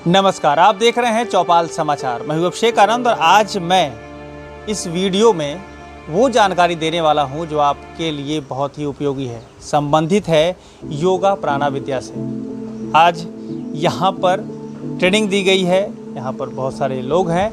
नमस्कार, आप देख रहे हैं चौपाल समाचार। मैं हूं अभिषेक आनंद और आज मैं इस वीडियो में वो जानकारी देने वाला हूं जो आपके लिए बहुत ही उपयोगी है, संबंधित है योगा प्राणा विद्या से। आज यहां पर ट्रेनिंग दी गई है, यहां पर बहुत सारे लोग हैं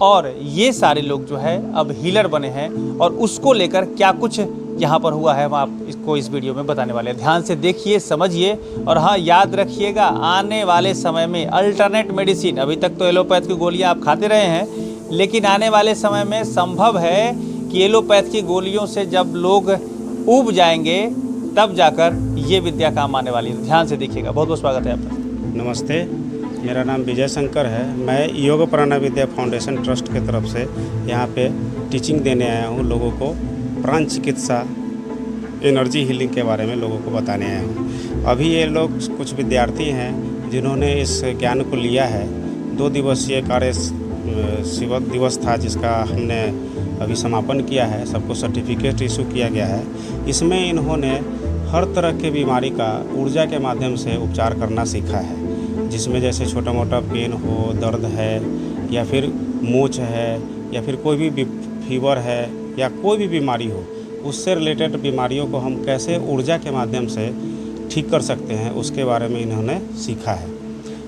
और ये सारे लोग जो है अब हीलर बने हैं और उसको लेकर क्या कुछ यहाँ पर हुआ है हम आप इसको इस वीडियो में बताने वाले हैं। ध्यान से देखिए, समझिए और हाँ, याद रखिएगा आने वाले समय में अल्टरनेट मेडिसिन, अभी तक तो एलोपैथ की गोलियां आप खाते रहे हैं, लेकिन आने वाले समय में संभव है कि एलोपैथ की गोलियों से जब लोग ऊब जाएंगे तब जाकर ये विद्या काम आने वाली है। ध्यान से देखिएगा। बहुत बहुत स्वागत है आपका। नमस्ते, मेरा नाम विजय शंकर है। मैं योग प्राणा विद्या फाउंडेशन ट्रस्ट की तरफ से यहाँ पे टीचिंग देने आया हूँ। लोगों को प्राण चिकित्सा, एनर्जी हीलिंग के बारे में लोगों को बताने आया हूँ। अभी ये लोग कुछ विद्यार्थी हैं जिन्होंने इस ज्ञान को लिया है। 2 दिवसीय कार्य दिवस था जिसका हमने अभी समापन किया है। सबको सर्टिफिकेट इशू किया गया है। इसमें इन्होंने हर तरह के बीमारी का ऊर्जा के माध्यम से उपचार करना सीखा है, जिसमें जैसे छोटा मोटा पेन हो, दर्द है या फिर मोच है या फिर कोई भी फीवर है या कोई भी बीमारी हो, उससे रिलेटेड बीमारियों को हम कैसे ऊर्जा के माध्यम से ठीक कर सकते हैं, उसके बारे में इन्होंने सीखा है।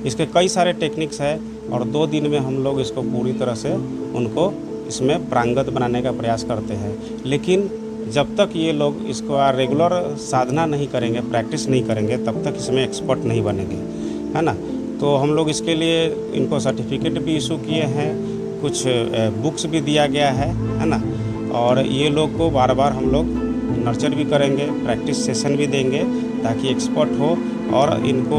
इसके कई सारे टेक्निक्स है और 2 दिन में हम लोग इसको पूरी तरह से उनको इसमें प्रांगत बनाने का प्रयास करते हैं। लेकिन जब तक ये लोग इसको रेगुलर साधना नहीं करेंगे, प्रैक्टिस नहीं करेंगे, तब तक इसमें एक्सपर्ट नहीं बनेंगे, है ना। तो हम लोग इसके लिए इनको सर्टिफिकेट भी इशू किए हैं, कुछ बुक्स भी दिया गया है ना। और ये लोग को बार बार हम लोग नर्चर भी करेंगे, प्रैक्टिस सेशन भी देंगे ताकि एक्सपर्ट हो और इनको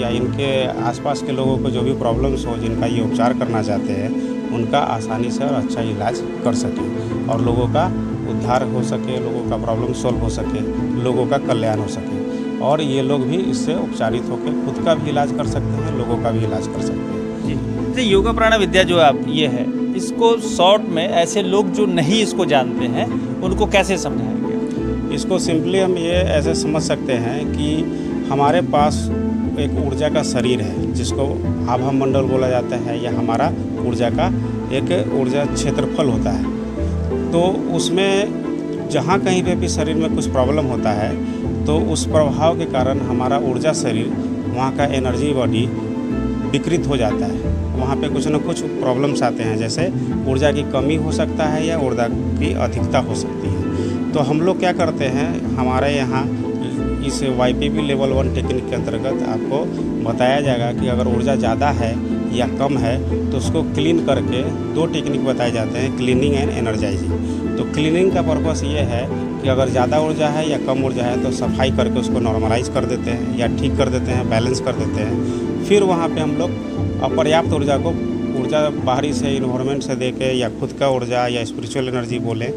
या इनके आसपास के लोगों को जो भी प्रॉब्लम्स हो, जिनका ये उपचार करना चाहते हैं, उनका आसानी से और अच्छा इलाज कर सकें और लोगों का उद्धार हो सके, लोगों का प्रॉब्लम सॉल्व हो सके, लोगों का कल्याण हो सके और ये लोग भी इससे उपचारित होकर खुद का भी इलाज कर सकते हैं, लोगों का भी इलाज कर सकते हैं। जी, तो योगा प्राणा विद्या जो आप ये है, इसको शॉर्ट में ऐसे लोग जो नहीं इसको जानते हैं उनको कैसे समझाएंगे? इसको सिंपली हम ये ऐसे समझ सकते हैं कि हमारे पास एक ऊर्जा का शरीर है जिसको आभा मंडल बोला जाता है या हमारा ऊर्जा का एक ऊर्जा क्षेत्रफल होता है। तो उसमें जहाँ कहीं पे भी शरीर में कुछ प्रॉब्लम होता है तो उस प्रभाव के कारण हमारा ऊर्जा शरीर, वहाँ का एनर्जी बॉडी विकृत हो जाता है। वहाँ पे कुछ न कुछ प्रॉब्लम्स आते हैं, जैसे ऊर्जा की कमी हो सकता है या ऊर्जा की अधिकता हो सकती है। तो हम लोग क्या करते हैं, हमारे यहाँ इस YPB लेवल 1 टेक्निक के अंतर्गत आपको बताया जाएगा कि अगर ऊर्जा ज़्यादा है या कम है तो उसको क्लीन करके 2 टेक्निक बताए जाते हैं, क्लीनिंग एंड एनर्जाइजिंग। तो क्लीनिंग का पर्पस ये है कि अगर ज़्यादा ऊर्जा है या कम ऊर्जा है तो सफाई करके उसको नॉर्मलाइज कर देते हैं या ठीक कर देते हैं, बैलेंस कर देते हैं। फिर वहाँ पे हम लोग अपर्याप्त ऊर्जा को बाहरी से इन्वायरमेंट से देके या खुद का ऊर्जा या स्पिरिचुअल एनर्जी बोले,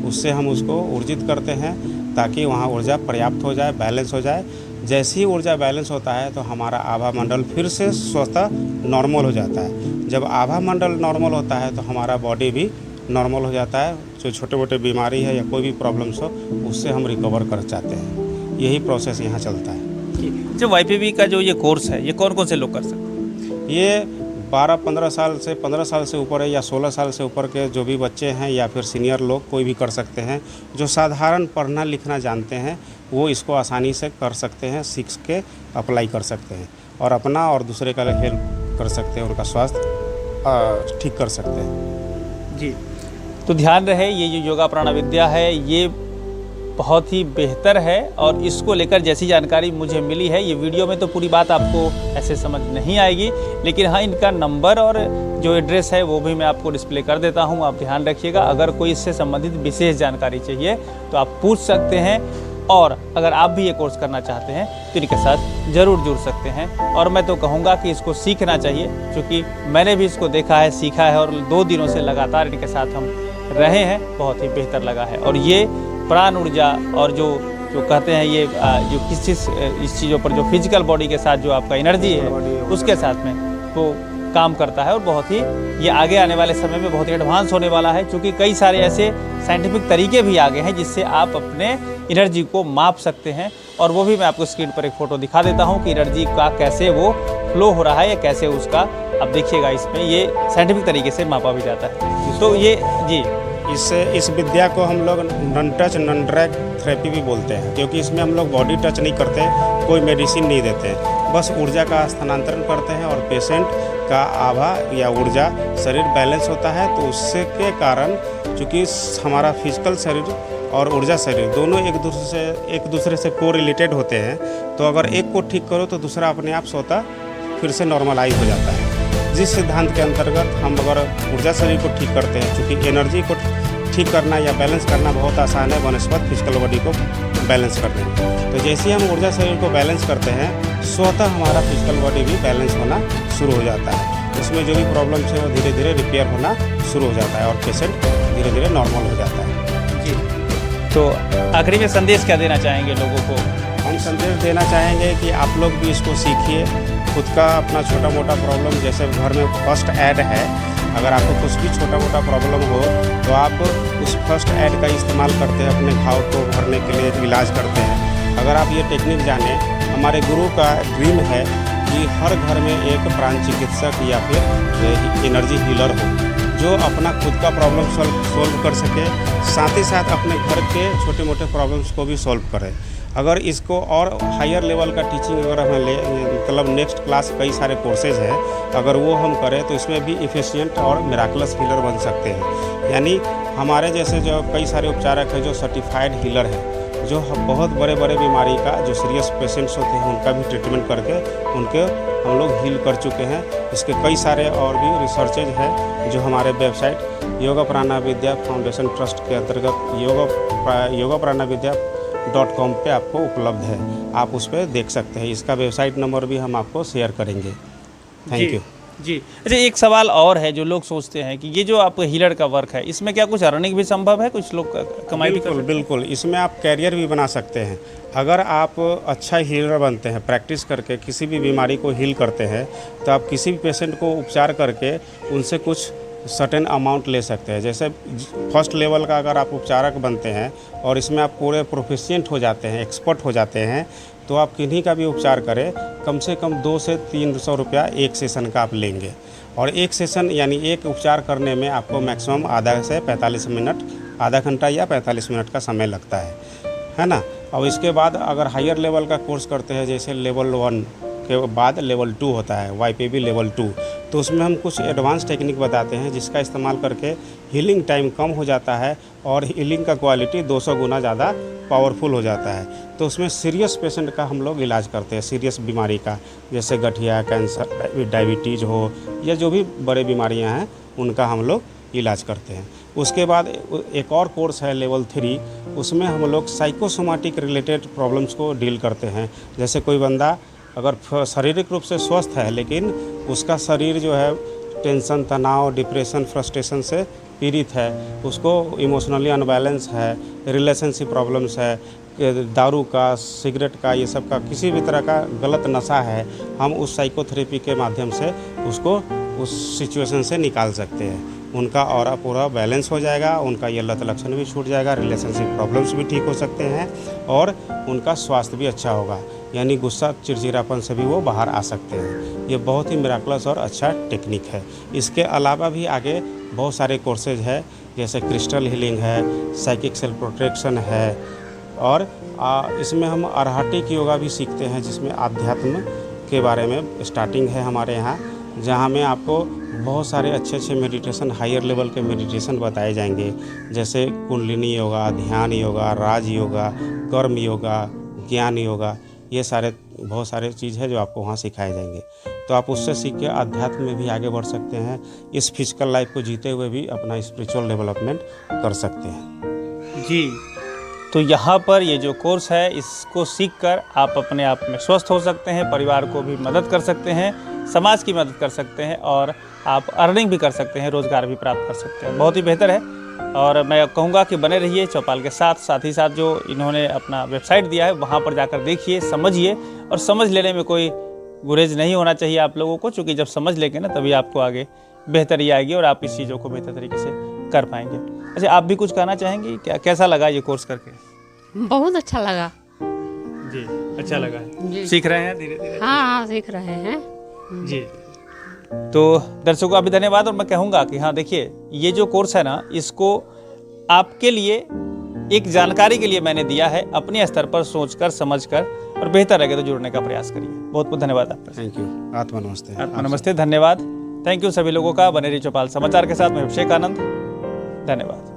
उससे हम उसको ऊर्जित करते हैं ताकि वहाँ ऊर्जा पर्याप्त हो जाए, बैलेंस हो जाए। जैसे ही ऊर्जा बैलेंस होता है तो हमारा आभा मंडल फिर से स्वतः नॉर्मल हो जाता है। जब आभा मंडल नॉर्मल होता है तो हमारा बॉडी भी नॉर्मल हो जाता है। जो छोटे मोटे बीमारी है या कोई भी प्रॉब्लम्स हो उससे हम रिकवर कर चाहते हैं। यही प्रोसेस यहाँ चलता है। जो YPB का जो ये कोर्स है, ये कौन कौन से लोग कर सकते हैं? ये 12-15 साल से 15 साल से ऊपर है या 16 साल से ऊपर के जो भी बच्चे हैं या फिर सीनियर लोग कोई भी कर सकते हैं। जो साधारण पढ़ना लिखना जानते हैं वो इसको आसानी से कर सकते हैं, सीख के अप्लाई कर सकते हैं और अपना और दूसरे का हेल्प कर सकते हैं, उनका स्वास्थ्य ठीक कर सकते हैं। जी, तो ध्यान रहे, ये जो योगा प्राणा विद्या है ये बहुत ही बेहतर है और इसको लेकर जैसी जानकारी मुझे मिली है, ये वीडियो में तो पूरी बात आपको ऐसे समझ नहीं आएगी, लेकिन हाँ, इनका नंबर और जो एड्रेस है वो भी मैं आपको डिस्प्ले कर देता हूँ। आप ध्यान रखिएगा। अगर कोई इससे संबंधित विशेष जानकारी चाहिए तो आप पूछ सकते हैं और अगर आप भी ये कोर्स करना चाहते हैं तो इनके साथ ज़रूर जुड़ सकते हैं। और मैं तो कहूँगा कि इसको सीखना चाहिए, क्योंकि मैंने भी इसको देखा है, सीखा है और 2 दिनों से लगातार इनके साथ हम रहे हैं, बहुत ही बेहतर लगा है। और ये प्राण ऊर्जा और जो कहते हैं ये जो किस इस चीज़ों पर जो फिजिकल बॉडी के साथ जो आपका एनर्जी है उसके साथ में वो काम करता है और बहुत ही ये आगे आने वाले समय में बहुत ही एडवांस होने वाला है, क्योंकि कई सारे ऐसे साइंटिफिक तरीके भी आ गए हैं जिससे आप अपने एनर्जी को माप सकते हैं। और वो भी मैं आपको स्क्रीन पर एक फ़ोटो दिखा देता हूँ कि एनर्जी का कैसे वो फ्लो हो रहा है या कैसे उसका, अब देखिएगा इसमें ये साइंटिफिक तरीके से मापा भी जाता है। तो ये जी इस विद्या को हम लोग non touch non drag therapy भी बोलते हैं, क्योंकि इसमें हम लोग बॉडी टच नहीं करते, कोई मेडिसिन नहीं देते, बस ऊर्जा का स्थानांतरण करते हैं और पेशेंट का आभा या ऊर्जा शरीर बैलेंस होता है। तो उससे के कारण चूँकि हमारा फिजिकल शरीर और ऊर्जा शरीर दोनों एक दूसरे से कोरिलेटेड होते हैं, तो अगर एक को ठीक करो तो दूसरा अपने आप स्वतः फिर से नॉर्मलाइज हो जाता है। जिस सिद्धांत के अंतर्गत हम अगर ऊर्जा शरीर को ठीक करते हैं, चूँकि एनर्जी को ठीक करना या बैलेंस करना बहुत आसान है बनस्पत फिजिकल बॉडी को बैलेंस करने में। तो जैसे ही हम ऊर्जा शरीर को बैलेंस करते हैं, स्वतः हमारा फिजिकल बॉडी भी बैलेंस होना शुरू हो जाता है। उसमें जो भी प्रॉब्लम्स है वो धीरे धीरे रिपेयर होना शुरू हो जाता है और पेशेंट धीरे धीरे नॉर्मल हो जाता है। जी, तो आखिरी में संदेश क्या देना चाहेंगे लोगों को? हम संदेश देना चाहेंगे कि आप लोग भी इसको सीखिए। खुद का अपना छोटा मोटा प्रॉब्लम, जैसे घर में फर्स्ट ऐड है, अगर आपको कुछ भी छोटा मोटा प्रॉब्लम हो तो आप उस फर्स्ट ऐड का इस्तेमाल करते हैं, अपने घाव को भरने के लिए इलाज करते हैं। अगर आप ये टेक्निक जाने, हमारे गुरु का ड्रीम है कि हर घर में एक प्राण चिकित्सक या फिर एनर्जी हीलर हो, जो अपना खुद का प्रॉब्लम सॉल्व कर सके, साथ ही साथ अपने घर के छोटे मोटे प्रॉब्लम्स को भी सॉल्व करे। अगर इसको और हायर लेवल का टीचिंग अगर हमें मतलब नेक्स्ट क्लास कई सारे कोर्सेज हैं, अगर वो हम करें तो इसमें भी इफ़िशिएंट और मिराकुलस हीलर बन सकते हैं। यानी हमारे जैसे जो कई सारे उपचारक हैं जो सर्टिफाइड हीलर हैं, जो बहुत बड़े बड़े बीमारी का जो सीरियस पेशेंट्स होते हैं उनका भी ट्रीटमेंट करके उनके हम लोग हील कर चुके हैं। इसके कई सारे और भी रिसर्चेज हैं जो हमारे वेबसाइट योगा प्राणा विद्या फाउंडेशन ट्रस्ट के अंतर्गत योगा प्राणा विद्या .com पे आपको उपलब्ध है, आप उस पर देख सकते हैं। इसका वेबसाइट नंबर भी हम आपको शेयर करेंगे। थैंक यू जी। अच्छा, एक सवाल और है जो लोग सोचते हैं कि ये जो आप हीलर का वर्क है, इसमें क्या कुछ अर्निंग भी संभव है? कुछ लोग कमाई भी कर सकते हैं? बिल्कुल, इसमें आप कैरियर भी बना सकते हैं। अगर आप अच्छा हीलर बनते हैं, प्रैक्टिस करके किसी भी बीमारी को हील करते हैं, तो आप किसी भी पेशेंट को उपचार करके उनसे कुछ सर्टेन अमाउंट ले सकते हैं। जैसे फर्स्ट लेवल का अगर आप उपचारक बनते हैं और इसमें आप पूरे प्रोफिशिएंट हो जाते हैं, एक्सपर्ट हो जाते हैं, तो आप किन्हीं का भी उपचार करें, कम से कम 200 से 300 रुपया एक सेशन का आप लेंगे। और एक सेशन यानी एक उपचार करने में आपको मैक्सिमम आधा से 45 मिनट, आधा घंटा या 45 मिनट का समय लगता है ना। और इसके बाद अगर हायर लेवल का कोर्स करते हैं, जैसे लेवल 1 के बाद लेवल 2 होता है, YPB लेवल 2, तो उसमें हम कुछ एडवांस टेक्निक बताते हैं जिसका इस्तेमाल करके हीलिंग टाइम कम हो जाता है और हीलिंग का क्वालिटी 200 गुना ज़्यादा पावरफुल हो जाता है। तो उसमें सीरियस पेशेंट का हम लोग इलाज करते हैं, सीरियस बीमारी का, जैसे गठिया, कैंसर, डायबिटीज़ हो या जो भी बड़े बीमारियां हैं उनका हम लोग इलाज करते हैं। उसके बाद एक और कोर्स है लेवल 3, उसमें हम लोग साइकोसोमेटिक रिलेटेड प्रॉब्लम्स को डील करते हैं। जैसे कोई बंदा अगर शारीरिक रूप से स्वस्थ है लेकिन उसका शरीर जो है टेंशन, तनाव, डिप्रेशन, फ्रस्ट्रेशन से पीड़ित है, उसको इमोशनली अनबैलेंस है, रिलेशनशिप प्रॉब्लम्स है, दारू का, सिगरेट का, ये सब का किसी भी तरह का गलत नशा है, हम उस साइकोथेरेपी के माध्यम से उसको उस सिचुएशन से निकाल सकते हैं। उनका ऑरा पूरा बैलेंस हो जाएगा, उनका ये लत लक्षण भी छूट जाएगा, रिलेशनशिप प्रॉब्लम्स भी ठीक हो सकते हैं और उनका स्वास्थ्य भी अच्छा होगा, यानी गुस्सा, चिड़चिड़ापन से भी वो बाहर आ सकते हैं। ये बहुत ही मिराकुलस और अच्छा टेक्निक है। इसके अलावा भी आगे बहुत सारे कोर्सेज है, जैसे क्रिस्टल हीलिंग है, साइकिक सेल्फ प्रोटेक्शन है और इसमें हम आर्हटिक योगा भी सीखते हैं, जिसमें आध्यात्म के बारे में स्टार्टिंग है हमारे यहाँ, जहाँ में आपको बहुत सारे अच्छे मेडिटेशन, हायर लेवल के मेडिटेशन बताए जाएंगे, जैसे कुंडलिनी योगा, ध्यान योगा, राज योगा, कर्म योगा, ज्ञान योगा, ये सारे बहुत सारे चीज़ है जो आपको वहाँ सिखाए जाएंगे। तो आप उससे सीख के अध्यात्म में भी आगे बढ़ सकते हैं, इस फिजिकल लाइफ को जीते हुए भी अपना स्पिरिचुअल डेवलपमेंट कर सकते हैं। जी, तो यहाँ पर ये जो कोर्स है इसको सीखकर आप अपने आप में स्वस्थ हो सकते हैं, परिवार को भी मदद कर सकते हैं, समाज की मदद कर सकते हैं और आप अर्निंग भी कर सकते हैं, रोज़गार भी प्राप्त कर सकते हैं। बहुत ही बेहतर है और मैं कहूँगा कि बने रहिए चौपाल के साथ। साथ ही साथ जो इन्होंने अपना वेबसाइट दिया है वहाँ पर जाकर देखिए, समझिए, और समझ लेने में कोई गुरेज नहीं होना चाहिए आप लोगों को, क्योंकि जब समझ लेंगे ना तभी आपको आगे बेहतरी आएगी और आप इस चीज़ों को बेहतर तरीके से कर पाएंगे। अच्छा, आप भी कुछ कहना चाहेंगी क्या? कैसा लगा ये कोर्स करके? बहुत अच्छा लगा जी, अच्छा लगा है। जी। सीख रहे हैं धीरे धीरे? हाँ, सीख रहे हैं। जी। तो दर्शकों का भी धन्यवाद। और मैं कहूँगा कि हाँ देखिए, ये जो कोर्स है ना, इसको आपके लिए एक जानकारी के लिए मैंने दिया है, अपने स्तर पर सोचकर समझकर, और बेहतर लगे तो जुड़ने का प्रयास करिए। बहुत बहुत धन्यवाद आपका। Thank you. आत्मा नमस्ते। आत्मा नमस्ते, धन्यवाद। थैंक यू सभी लोगों का। बने रहिए चौपाल समाचार के साथ। मैं अभिषेक आनंद, धन्यवाद।